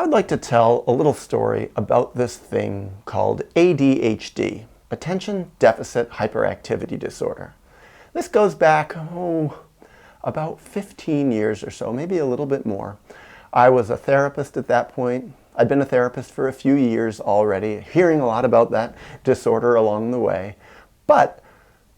would like to tell a little story about this thing called ADHD, Attention Deficit Hyperactivity Disorder. This goes back, about 15 years or so, maybe a little bit more. I was a therapist at that point. I'd been a therapist for a few years already, hearing a lot about that disorder along the way. But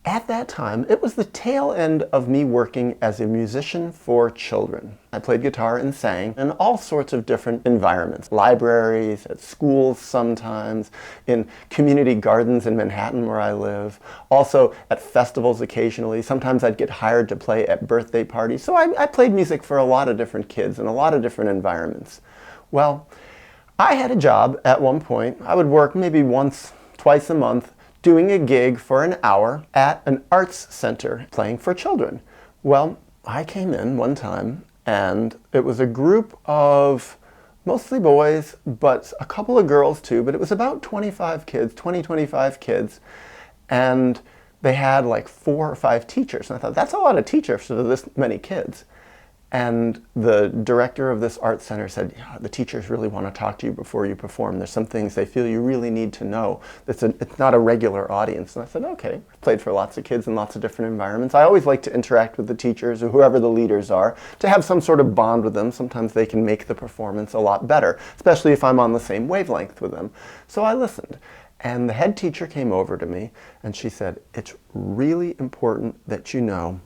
at that time, it was the tail end of me working as a musician for children. I played guitar and sang in all sorts of different environments. Libraries, at schools sometimes, in community gardens in Manhattan where I live, also at festivals occasionally. Sometimes I'd get hired to play at birthday parties. So I played music for a lot of different kids in a lot of different environments. Well, I had a job at one point. I would work maybe once, twice a month, doing a gig for an hour at an arts center playing for children. Well, I came in one time and it was a group of mostly boys, but a couple of girls too, but it was about 25 kids, 25 kids, and they had like 4 or 5 teachers. And I thought, that's a lot of teachers for this many kids. And the director of this art center said, yeah, the teachers really want to talk to you before you perform. There's some things they feel you really need to know. It's not a regular audience. And I said, okay. I played for lots of kids in lots of different environments. I always like to interact with the teachers or whoever the leaders are, to have some sort of bond with them. Sometimes they can make the performance a lot better, especially if I'm on the same wavelength with them. So I listened. And the head teacher came over to me and she said, it's really important that you know,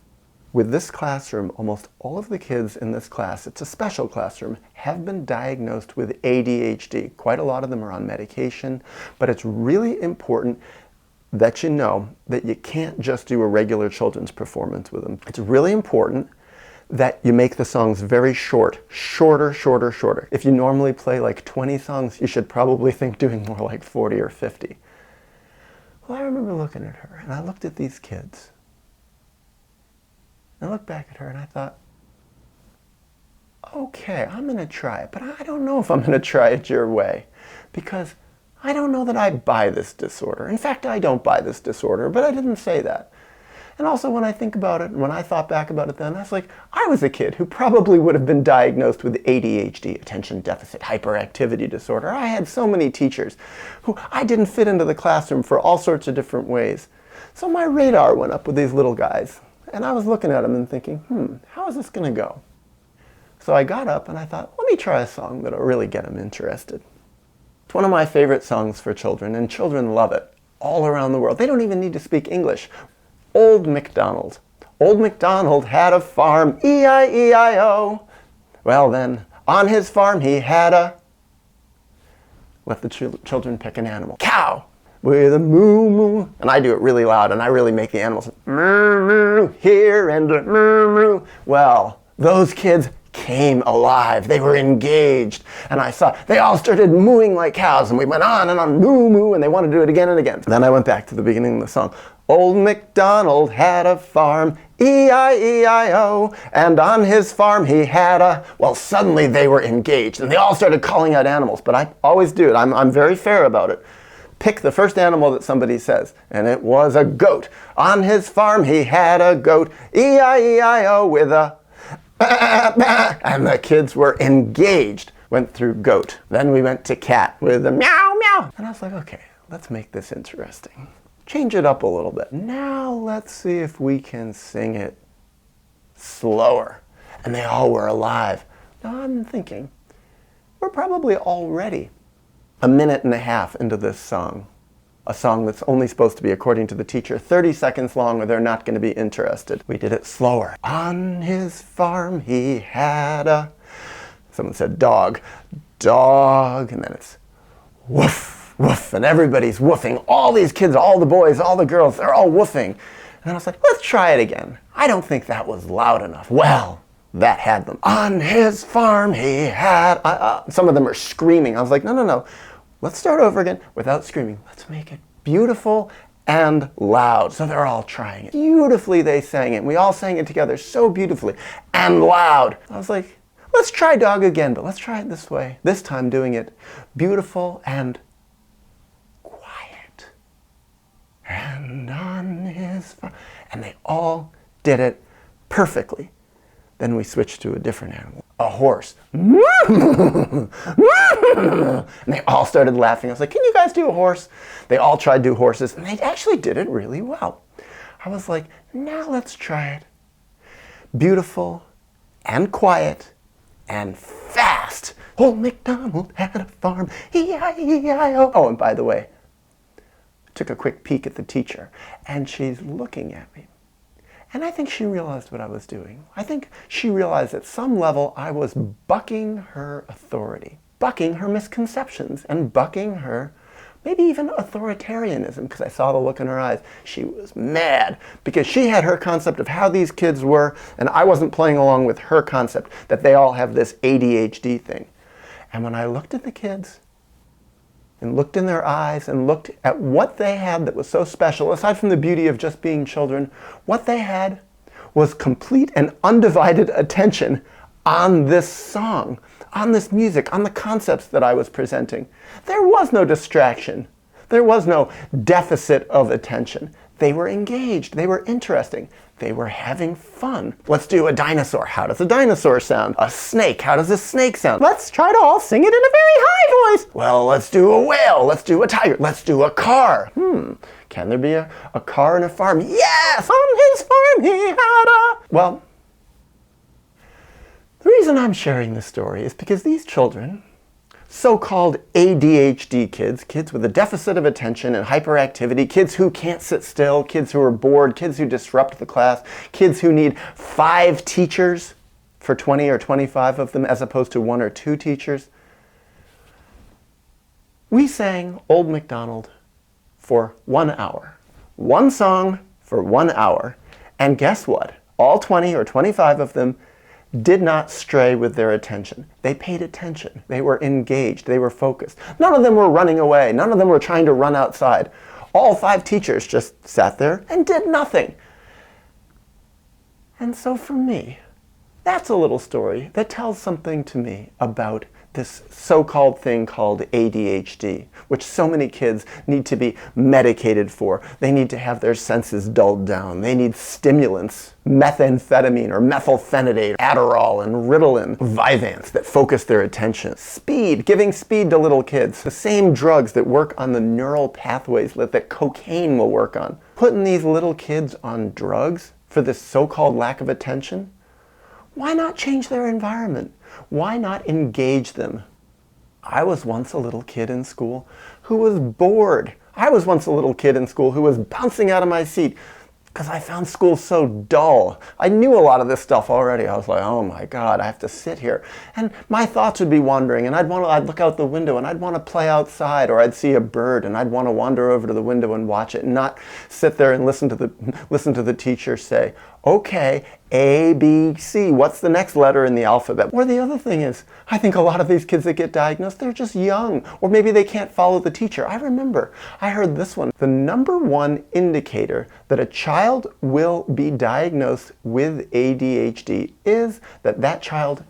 with this classroom, almost all of the kids in this class, it's a special classroom, have been diagnosed with ADHD. Quite a lot of them are on medication, but it's really important that you know that you can't just do a regular children's performance with them. It's really important that you make the songs very short, shorter. If you normally play like 20 songs, you should probably think doing more like 40 or 50. Well, I remember looking at her, and I looked at these kids. I looked back at her and I thought, okay, I'm going to try it, but I don't know if I'm going to try it your way, because I don't know that I buy this disorder. In fact, I don't buy this disorder, but I didn't say that. And also when I think about it, when I thought back about it then, I was like, I was a kid who probably would have been diagnosed with ADHD, Attention Deficit Hyperactivity Disorder. I had so many teachers who I didn't fit into the classroom for all sorts of different ways. So my radar went up with these little guys. And I was looking at them and thinking, how is this going to go? So I got up and I thought, let me try a song that'll really get them interested. It's one of my favorite songs for children, and children love it all around the world. They don't even need to speak English. Old MacDonald. Old MacDonald had a farm, E-I-E-I-O. Well then, on his farm he had a... Let the children pick an animal. Cow! With a moo-moo. And I do it really loud, and I really make the animals moo-moo here and moo-moo. Well, those kids came alive. They were engaged. And I saw, they all started mooing like cows, and we went on and on, moo-moo, and they wanted to do it again and again. Then I went back to the beginning of the song. Old MacDonald had a farm, E-I-E-I-O, and on his farm he had a... Well, suddenly they were engaged, and they all started calling out animals, but I always do it. I'm very fair about it. Pick the first animal that somebody says, and it was a goat. On his farm he had a goat, E-I-E-I-O with a... And the kids were engaged. Went through goat. Then we went to cat with a meow meow. And I was like, okay, let's make this interesting. Change it up a little bit. Now let's see if we can sing it slower. And they all were alive. Now I'm thinking, we're probably already a minute and a half into this song. A song that's only supposed to be, according to the teacher, 30 seconds long or they're not going to be interested. We did it slower. On his farm he had a... Someone said dog. Dog. And then it's woof, woof. And everybody's woofing. All these kids, all the boys, all the girls, they're all woofing. And then I was like, let's try it again. I don't think that was loud enough. Well, that had them. On his farm he had... some of them are screaming. I was like, no. Let's start over again without screaming. Let's make it beautiful and loud. So they're all trying it. Beautifully they sang it. We all sang it together so beautifully and loud. I was like, let's try dog again, but let's try it this way. This time doing it beautiful and quiet. And on his farm. And they all did it perfectly. Then we switched to a different animal. A horse. And they all started laughing. I was like, can you guys do a horse? They all tried to do horses, and they actually did it really well. I was like, now let's try it. Beautiful and quiet and fast. Old MacDonald had a farm, E-I-E-I-O. Oh, and by the way, I took a quick peek at the teacher, and she's looking at me. And I think she realized what I was doing. I think she realized at some level I was bucking her authority, bucking her misconceptions, and bucking her maybe even authoritarianism, because I saw the look in her eyes. She was mad because she had her concept of how these kids were, and I wasn't playing along with her concept that they all have this ADHD thing. And when I looked at the kids and looked in their eyes and looked at what they had that was so special, aside from the beauty of just being children, what they had was complete and undivided attention on this song, on this music, on the concepts that I was presenting. There was no distraction. There was no deficit of attention. They were engaged. They were interesting. They were having fun. Let's do a dinosaur. How does a dinosaur sound? A snake. How does a snake sound? Let's try to all sing it in a very high voice. Well, let's do a whale. Let's do a tiger. Let's do a car. Can there be a car and a farm? Yes! On his farm he had a... Well, the reason I'm sharing this story is because these children, so-called ADHD kids, kids with a deficit of attention and hyperactivity, kids who can't sit still, kids who are bored, kids who disrupt the class, kids who need 5 teachers for 20 or 25 of them as opposed to 1 or 2 teachers. We sang Old MacDonald for 1 hour. One song for 1 hour. And guess what? All 20 or 25 of them did not stray with their attention. They paid attention. They were engaged. They were focused. None of them were running away. None of them were trying to run outside. All 5 teachers just sat there and did nothing. And so for me, that's a little story that tells something to me about this so-called thing called ADHD, which so many kids need to be medicated for. They need to have their senses dulled down. They need stimulants, methamphetamine or methylphenidate, Adderall and Ritalin, Vyvanse that focus their attention. Speed, giving speed to little kids. The same drugs that work on the neural pathways that cocaine will work on. Putting these little kids on drugs for this so-called lack of attention? Why not change their environment? Why not engage them? I was once a little kid in school who was bored. I was once a little kid in school who was bouncing out of my seat because I found school so dull. I knew a lot of this stuff already. I was like, oh my God, I have to sit here. And my thoughts would be wandering, and I'd look out the window and I'd want to play outside, or I'd see a bird and I'd want to wander over to the window and watch it and not sit there and listen to the teacher say, okay, A, B, C, what's the next letter in the alphabet? Or the other thing is, I think a lot of these kids that get diagnosed, they're just young, or maybe they can't follow the teacher. I remember, I heard this one. The number one indicator that a child will be diagnosed with ADHD is that that child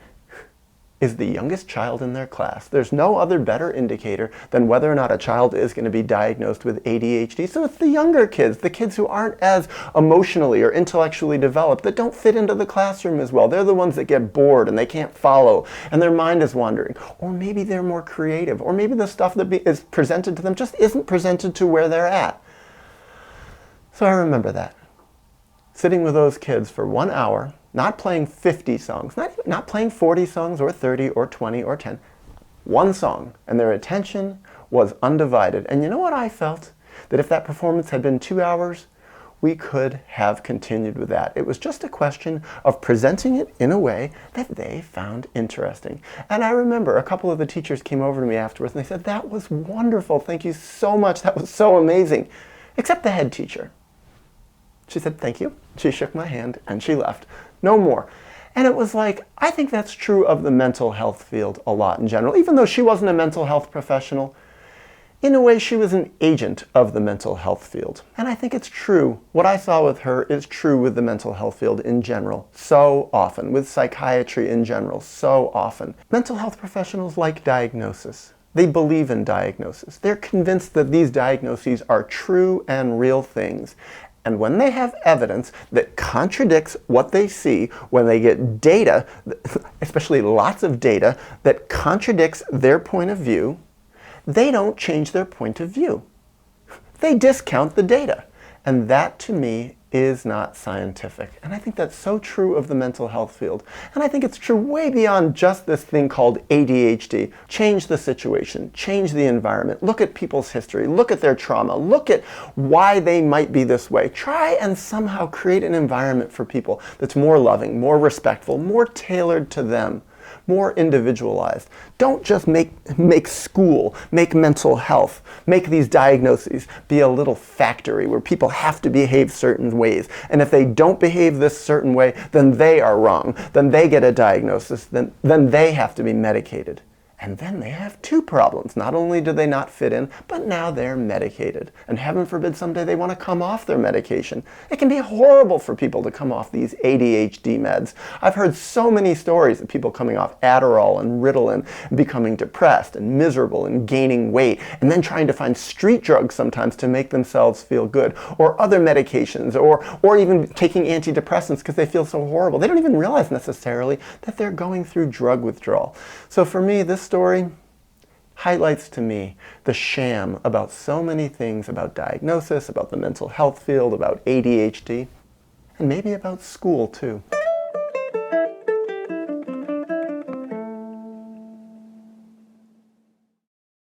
is the youngest child in their class. There's no other better indicator than whether or not a child is going to be diagnosed with ADHD. So it's the younger kids, the kids who aren't as emotionally or intellectually developed, that don't fit into the classroom as well. They're the ones that get bored and they can't follow and their mind is wandering. Or maybe they're more creative, or maybe the stuff that is presented to them just isn't presented to where they're at. So I remember that. Sitting with those kids for 1 hour, not playing 50 songs, not playing 40 songs or 30 or 20 or 10. One song, and their attention was undivided. And you know what I felt? That if that performance had been 2 hours, we could have continued with that. It was just a question of presenting it in a way that they found interesting. And I remember a couple of the teachers came over to me afterwards and they said, that was wonderful, thank you so much, that was so amazing. Except the head teacher. She said, thank you. She shook my hand and she left. No more. And it was like, I think that's true of the mental health field a lot in general. Even though she wasn't a mental health professional, in a way she was an agent of the mental health field. And I think it's true. What I saw with her is true with the mental health field in general, so often. With psychiatry in general, so often. Mental health professionals like diagnosis. They believe in diagnosis. They're convinced that these diagnoses are true and real things. And when they have evidence that contradicts what they see, when they get data, especially lots of data, that contradicts their point of view, they don't change their point of view. They discount the data. And that, to me, is not scientific. And I think that's so true of the mental health field. And I think it's true way beyond just this thing called ADHD. Change the situation, change the environment, look at people's history, look at their trauma, look at why they might be this way. Try and somehow create an environment for people that's more loving, more respectful, more tailored to them, more individualized. Don't just make school, make mental health, make these diagnoses be a little factory where people have to behave certain ways. And if they don't behave this certain way, then they are wrong. Then they get a diagnosis. Then they have to be medicated. And then they have two problems. Not only do they not fit in, but now they're medicated. And heaven forbid someday they want to come off their medication. It can be horrible for people to come off these ADHD meds. I've heard so many stories of people coming off Adderall and Ritalin and becoming depressed and miserable and gaining weight, and then trying to find street drugs sometimes to make themselves feel good, or other medications, or even taking antidepressants because they feel so horrible. They don't even realize necessarily that they're going through drug withdrawal. So for me, this story highlights to me the sham about so many things, about diagnosis, about the mental health field, about ADHD, and maybe about school too.